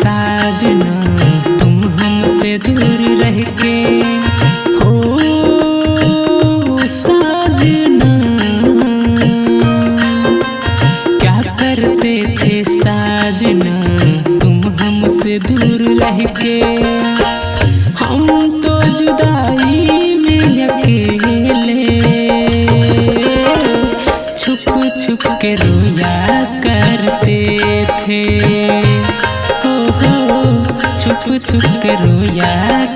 साजना तुम हमसे दूर रह के हो साजना, क्या करते थे साजना तुम हमसे दूर रह के। हम तो जुदाई में अकेले छुप छुप के रोया करते थे, हो छुप छुप के रोया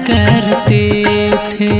करते थे।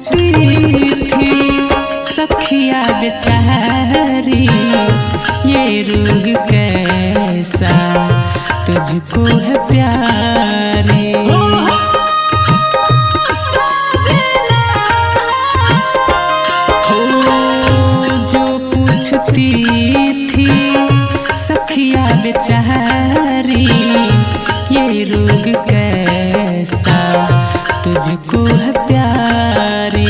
थी सखिया बेचारी ये रोग कैसा तुझको है प्यारी। हो जो पूछती थी सखिया बेचारी ये रोग कैसा तुझको है प्यारी।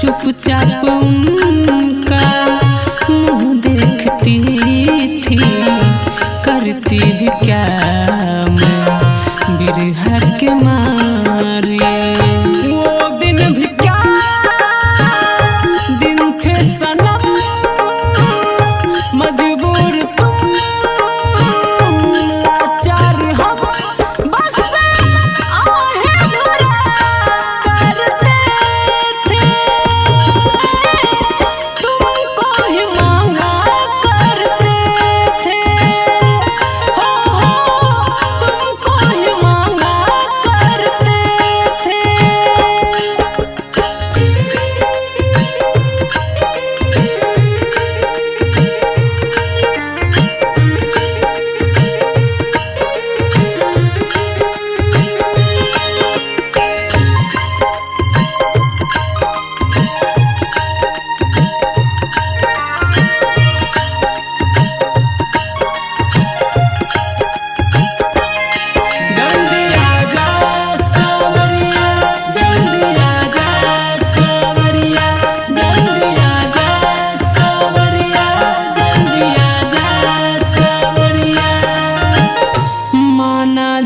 चुपचाप उनका मुँह देखती थी, करती भी क्या मैं बिरहा के मारे। वो दिन भी क्या दिन थे सनम, मजबूर तुम लाचार हम, बस आहें भरा करते थे, तुमको ही मांगा करते थे, हो तुमको ही मांगा करते थे।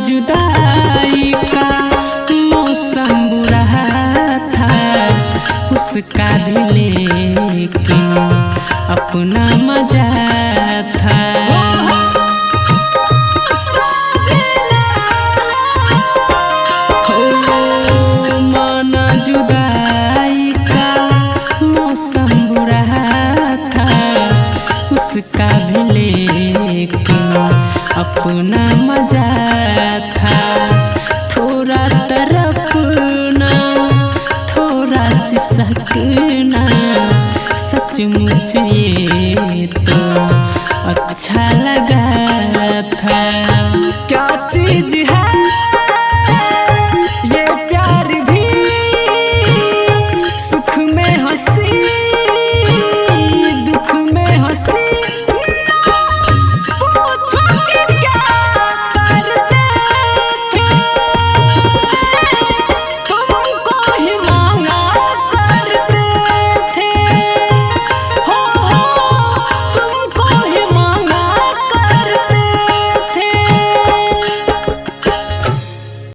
जुदाई का मौसम बुरा था उसका भी, लेकिन अपना मजा था। हो माना जुदाई का मौसम बुरा था उसका भी, लेकिन अपना मजा